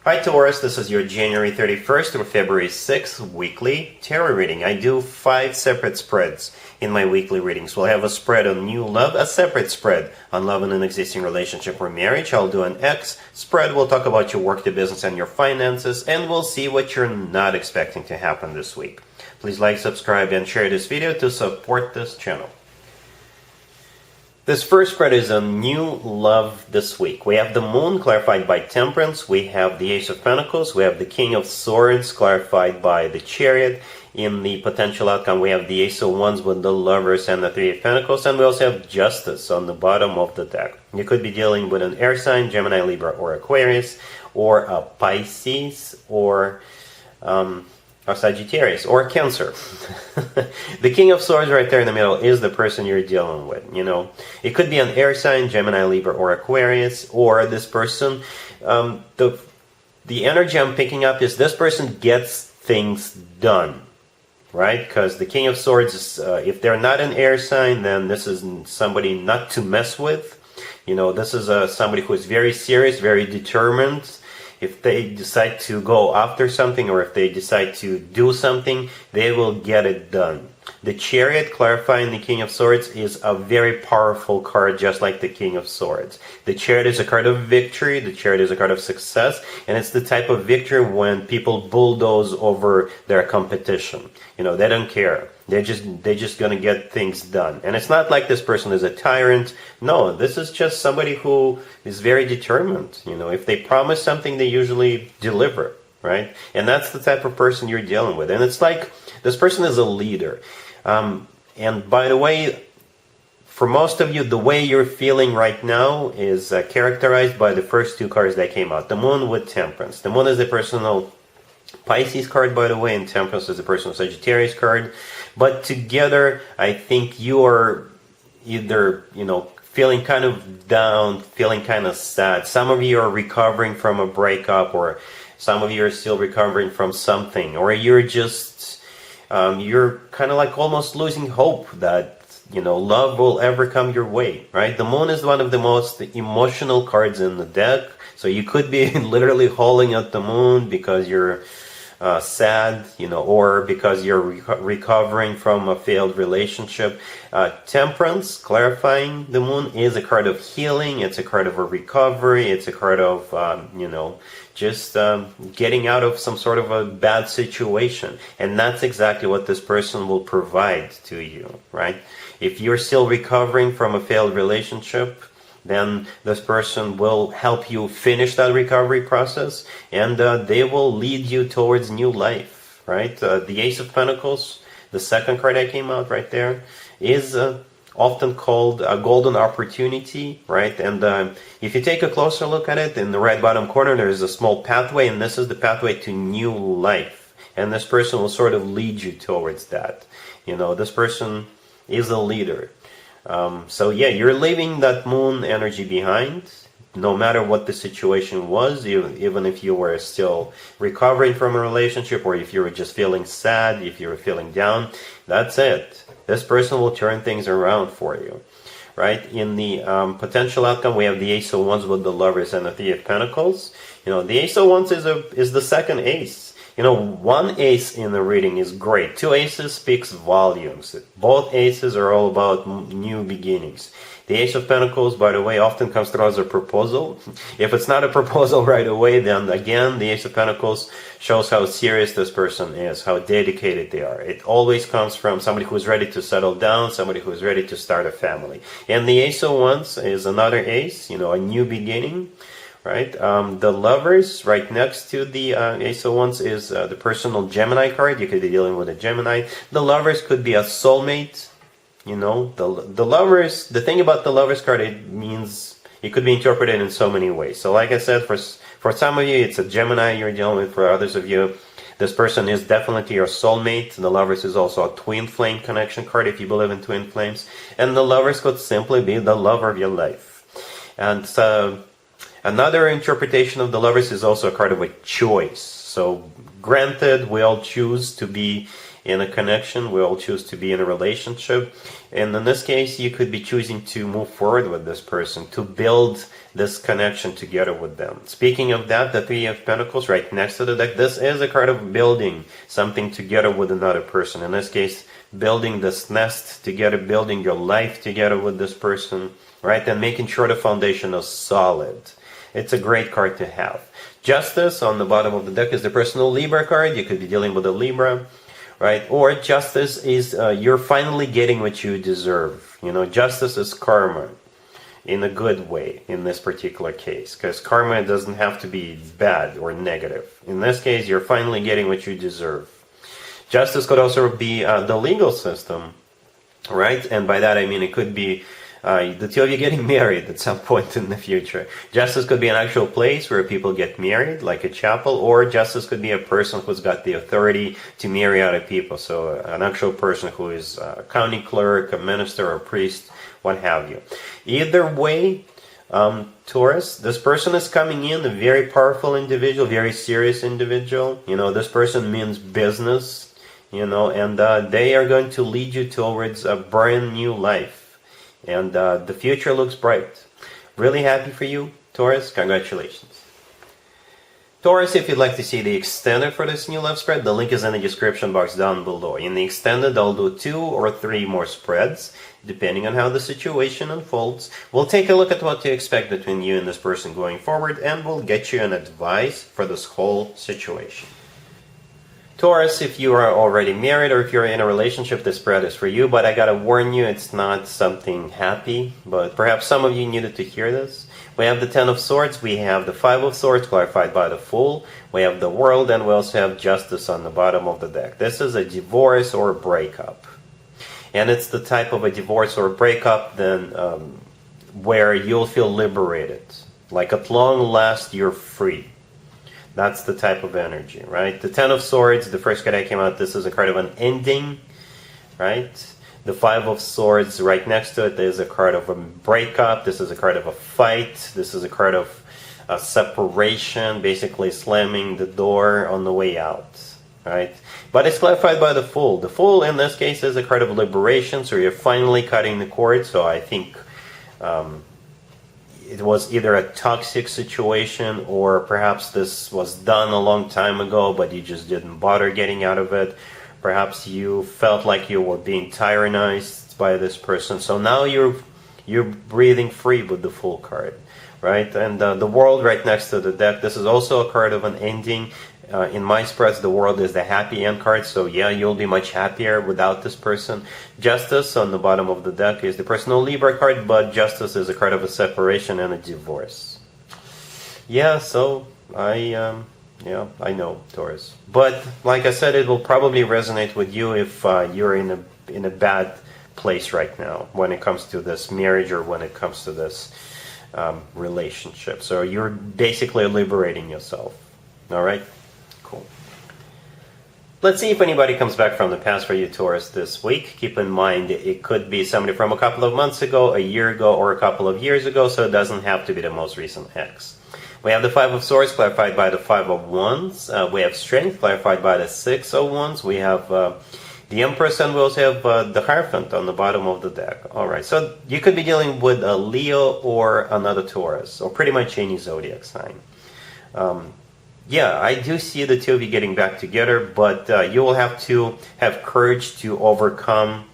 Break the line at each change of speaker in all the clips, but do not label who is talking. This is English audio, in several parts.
Hi Taurus, this is your January 31st or February 6th weekly tarot reading. I do 5 separate spreads in my weekly readings. We'll have a spread on new love, a separate spread on love in an existing relationship or marriage. I'll do an X spread. We'll talk about your work, the business, and your finances, and we'll see what you're not expecting to happen this week. Please like, subscribe, and share this video to support this channel. This first spread is a new love this week. We have the Moon clarified by Temperance. We have the Ace of Pentacles. We have the King of Swords clarified by the Chariot. In the potential outcome, we have the Ace of Wands with the Lovers and the Three of Pentacles. And we also have Justice on the bottom of the deck. You could be dealing with an air sign, Gemini, Libra, or Aquarius, or a Pisces, or Sagittarius, or Cancer. The King of Swords right there in the middle is the person you're dealing with. You know, it could be an air sign, Gemini, Libra, or Aquarius, or this person. The energy I'm picking up is this person gets things done, right? Because the King of Swords is, if they're not an air sign, then this is somebody not to mess with. You know, this is somebody who is very serious, very determined. If they decide to go after something, or if they decide to do something, they will get it done. The Chariot, clarifying the King of Swords, is a very powerful card, just like the King of Swords. The Chariot is a card of victory, the Chariot is a card of success, and it's the type of victory when people bulldoze over their competition. You know, they don't care. They're just gonna get things done. And it's not like this person is a tyrant. No, this is just somebody who is very determined. You know, if they promise something, they usually deliver, right? And that's the type of person you're dealing with. And it's like this person is a leader. And by the way, for most of you, the way you're feeling right now is characterized by the first 2 cards that came out. The Moon with Temperance. The Moon is the personal Pisces card, by the way, and Temperance is the personal Sagittarius card. But together, I think you are either, you know, feeling kind of down, feeling kind of sad. Some of you are recovering from a breakup, or some of you are still recovering from something, or you're just, you're kind of like almost losing hope that, you know, love will ever come your way, right? The Moon is one of the most emotional cards in the deck. So you could be literally hauling at the Moon because you're sad, you know, or because you're recovering from a failed relationship. Temperance, clarifying the Moon, is a card of healing. It's a card of a recovery. It's a card of, you know, just getting out of some sort of a bad situation. And that's exactly what this person will provide to you, right? If you're still recovering from a failed relationship, then this person will help you finish that recovery process, and they will lead you towards new life, right? The Ace of Pentacles, the second card that came out right there, is often called a golden opportunity, right? And if you take a closer look at it, in the right bottom corner, there is a small pathway, and this is the pathway to new life. And this person will sort of lead you towards that. You know, this person is a leader. So yeah, you're leaving that Moon energy behind, no matter what the situation was, even if you were still recovering from a relationship, or if you were just feeling sad, if you were feeling down, that's it. This person will turn things around for you, right? In the potential outcome, we have the Ace of Wands with the Lovers and the Three of Pentacles. You know, the Ace of Wands is the second ace. You know, 1 ace in the reading is great. 2 aces speaks volumes. Both aces are all about new beginnings. The Ace of Pentacles, by the way, often comes through as a proposal. If it's not a proposal right away, then again, the Ace of Pentacles shows how serious this person is, how dedicated they are. It always comes from somebody who is ready to settle down, somebody who is ready to start a family. And the Ace of Wands is another ace, you know, a new beginning. Right, the Lovers right next to the Ace of Wands is the personal Gemini card. You could be dealing with a Gemini. The Lovers could be a soulmate. You know, the Lovers. The thing about the Lovers card, it means it could be interpreted in so many ways. So, like I said, for some of you, it's a Gemini you're dealing with. For others of you, this person is definitely your soulmate. The Lovers is also a twin flame connection card if you believe in twin flames. And the Lovers could simply be the lover of your life. And so, another interpretation of the Lovers is also a card of a choice. So granted, we all choose to be in a connection. We all choose to be in a relationship. And in this case, you could be choosing to move forward with this person, to build this connection together with them. Speaking of that, the Three of Pentacles right next to the deck, this is a card of building something together with another person. In this case, building this nest together, building your life together with this person, right? And making sure the foundation is solid. It's a great card to have. Justice on the bottom of the deck is the personal Libra card. You could be dealing with a Libra, right? Or justice is you're finally getting what you deserve. You know, justice is karma in a good way in this particular case, because karma doesn't have to be bad or negative. In this case, you're finally getting what you deserve. Justice could also be the legal system, right? And by that I mean it could be the two of you getting married at some point in the future. Justice could be an actual place where people get married, like a chapel, or justice could be a person who's got the authority to marry other people. So an actual person who is a county clerk, a minister, or a priest, what have you. Either way, Taurus, this person is coming in, a very powerful individual, very serious individual. You know, this person means business, you know, and they are going to lead you towards a brand new life. And the future looks bright. Really happy for you, Taurus. Congratulations. Taurus, if you'd like to see the extended for this new love spread, the link is in the description box down below. In the extended, I'll do 2 or 3 more spreads, depending on how the situation unfolds. We'll take a look at what to expect between you and this person going forward, and we'll get you an advice for this whole situation. Taurus, if you are already married or if you're in a relationship, this spread is for you, but I gotta warn you, it's not something happy, but perhaps some of you needed to hear this. We have the Ten of Swords, we have the Five of Swords clarified by the Fool, we have the World, and we also have Justice on the bottom of the deck. This is a divorce or a breakup. And it's the type of a divorce or a breakup then where you'll feel liberated. Like at long last, you're free. That's the type of energy, right? The Ten of Swords, the first card that came out, this is a card of an ending, right? The Five of Swords right next to it is a card of a breakup. This is a card of a fight. This is a card of a separation, basically slamming the door on the way out, right? But it's clarified by the Fool. The Fool in this case is a card of liberation, so you're finally cutting the cord. So I think it was either a toxic situation, or perhaps this was done a long time ago, but you just didn't bother getting out of it. Perhaps you felt like you were being tyrannized by this person. So now you're breathing free with the Fool card, right? And the World right next to the deck, this is also a card of an ending. In my spreads, the World is the happy end card, so yeah, you'll be much happier without this person. Justice on the bottom of the deck is the personal Libra card, but Justice is a card of a separation and a divorce. Yeah, so I know, Taurus. But like I said, it will probably resonate with you if you're in a bad place right now when it comes to this marriage or when it comes to this relationship. So you're basically liberating yourself. All right. Cool. Let's see if anybody comes back from the past for you, Taurus, this week. Keep in mind, it could be somebody from a couple of months ago, a year ago, or a couple of years ago, so it doesn't have to be the most recent ex. We have the Five of Swords clarified by the Five of Wands. We have Strength clarified by the Six of Wands. We have the Empress, and we also have the Hierophant on the bottom of the deck. All right, so you could be dealing with a Leo or another Taurus, or pretty much any zodiac sign. Yeah, I do see the two of you getting back together, but you will have to have courage to overcome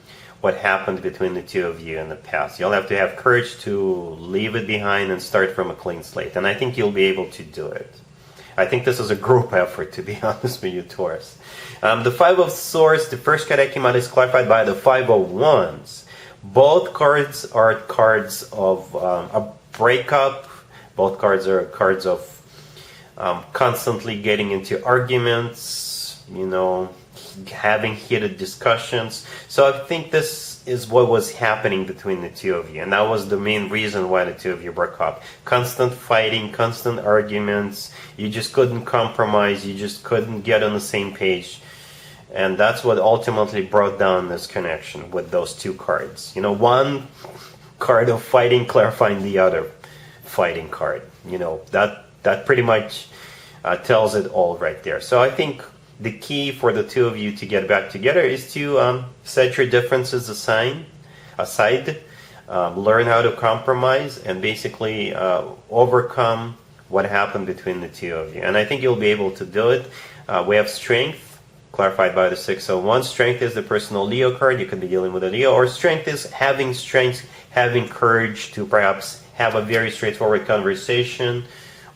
what happened between the two of you in the past. You'll have to have courage to leave it behind and start from a clean slate, and I think you'll be able to do it. I think this is a group effort, to be honest with you, Taurus. The Five of Swords, the first card that came out, is clarified by the Five of Wands. Both cards are cards of a breakup. Both cards are cards of constantly getting into arguments, you know, having heated discussions. So I think this is what was happening between the two of you, and that was the main reason why the two of you broke up. Constant fighting, constant arguments. You just couldn't compromise. You just couldn't get on the same page, and that's what ultimately brought down this connection with those two cards. You know, one card of fighting clarifying the other fighting card. You know, that pretty much tells it all right there. So I think the key for the two of you to get back together is to set your differences aside, learn how to compromise, and basically overcome what happened between the two of you. And I think you'll be able to do it. We have strength, clarified by the 601. Strength is the personal Leo card. You could be dealing with a Leo. Or strength is having strength, having courage to perhaps have a very straightforward conversation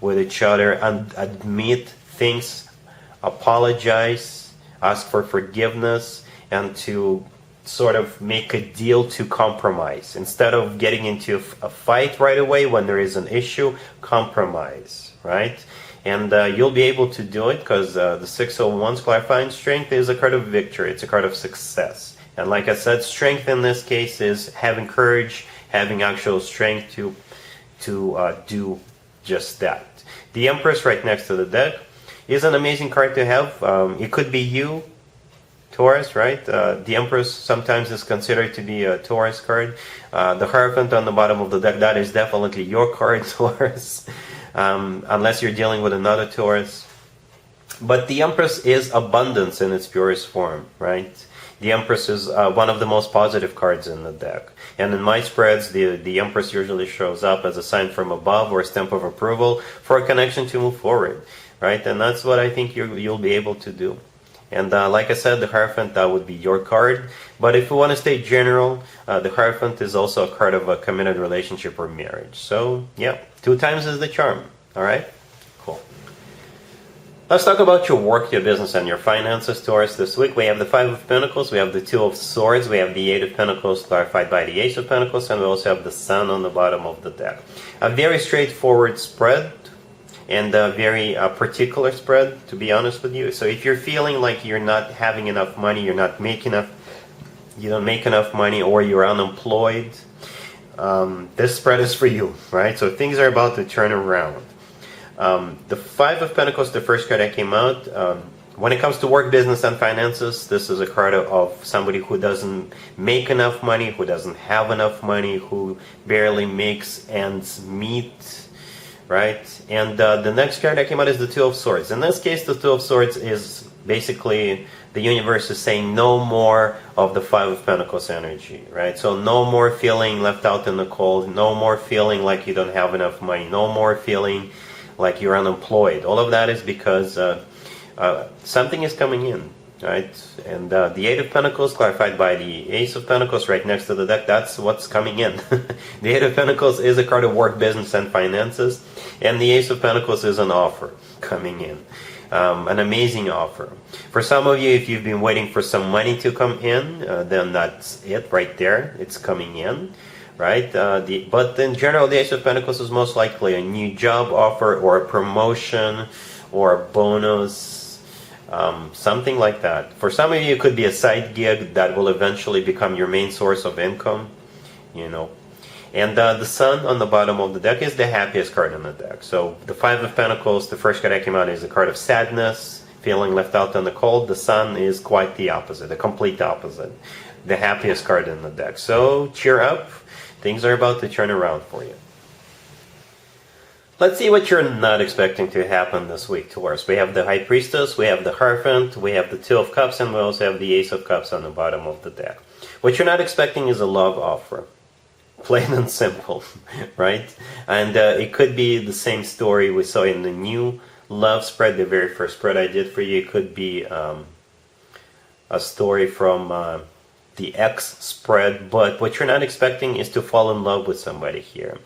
with each other and admit things, apologize, ask for forgiveness, and to sort of make a deal to compromise. Instead of getting into a fight right away when there is an issue, compromise, right? And you'll be able to do it because the 601's clarifying strength is a card of victory. It's a card of success. And like I said, strength in this case is having courage, having actual strength to do just that. The Empress right next to the deck is an amazing card to have. It could be you, Taurus, right? The Empress sometimes is considered to be a Taurus card. The Hierophant on the bottom of the deck, that is definitely your card, Taurus. Unless you're dealing with another Taurus. But the Empress is abundance in its purest form, right? The Empress is one of the most positive cards in the deck. And in my spreads, the Empress usually shows up as a sign from above or a stamp of approval for a connection to move forward, right? And that's what I think you'll be able to do. And like I said, the Hierophant, that would be your card. But if you want to stay general, the Hierophant is also a card of a committed relationship or marriage. So, yeah, 2 times is the charm. All right? Cool. Let's talk about your work, your business, and your finances, Taurus. This week we have the 5 of Pentacles, we have the 2 of Swords, we have the 8 of Pentacles clarified by the Ace of Pentacles, and we also have the Sun on the bottom of the deck. A very straightforward spread. And a very particular spread, to be honest with you. So if you're feeling like you're not having enough money, you don't make enough money, or you're unemployed, this spread is for you, right? So things are about to turn around. The 5 of Pentacles, the first card that came out, when it comes to work, business, and finances, this is a card of somebody who doesn't make enough money, who doesn't have enough money, who barely makes ends meet, right? And the next card that came out is the 2 of Swords. In this case, the 2 of Swords is basically the universe is saying no more of the 5 of Pentacles energy, right? So no more feeling left out in the cold, no more feeling like you don't have enough money, no more feeling like you're unemployed. All of that is because something is coming in, right? And the 8 of Pentacles clarified by the Ace of Pentacles right next to the deck, that's what's coming in. The 8 of Pentacles is a card of work, business, and finances, and the Ace of Pentacles is an offer coming in, an amazing offer. For some of you, if you've been waiting for some money to come in, then that's it right there. It's coming in, right? But in general, the Ace of Pentacles is most likely a new job offer or a promotion or a bonus, something like that. For some of you, it could be a side gig that will eventually become your main source of income, you know. And the Sun on the bottom of the deck is the happiest card on the deck. So the 5 of Pentacles, the first card that came out, is a card of sadness, feeling left out in the cold. The Sun is quite the opposite, the complete opposite, the happiest card in the deck. So cheer up, things are about to turn around for you. Let's see what you're not expecting to happen this week, Taurus. We have the High Priestess, we have the Hierophant, we have the 2 of Cups, and we also have the Ace of Cups on the bottom of the deck. What you're not expecting is a love offer. Plain and simple, right? And it could be the same story we saw in the new love spread, the very first spread I did for you. It could be a story from the X spread, but what you're not expecting is to fall in love with somebody here,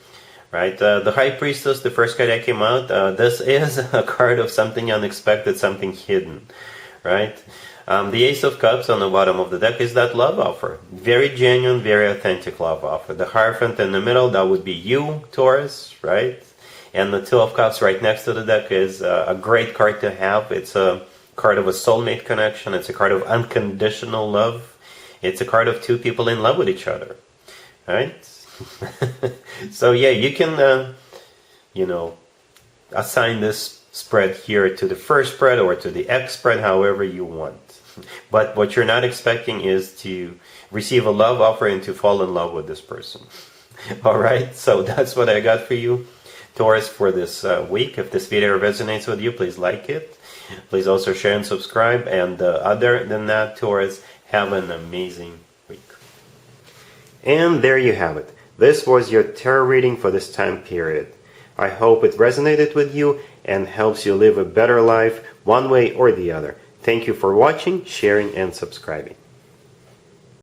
right? The High Priestess, the first card that came out, this is a card of something unexpected, something hidden, right? The Ace of Cups on the bottom of the deck is that love offer. Very genuine, very authentic love offer. The Hierophant in the middle, that would be you, Taurus, right? And the 2 of Cups right next to the deck is a great card to have. It's a card of a soulmate connection. It's a card of unconditional love. It's a card of 2 people in love with each other, right? So yeah, you can, you know, assign this spread here to the first spread or to the X spread, however you want. But what you're not expecting is to receive a love offer and to fall in love with this person. All right, so that's what I got for you. Taurus for this week. If this video resonates with you, please like it. Please also share and subscribe. And other than that, Taurus, have an amazing week. And there you have it. This was your tarot reading for this time period. I hope it resonated with you and helps you live a better life one way or the other. Thank you for watching, sharing, and subscribing.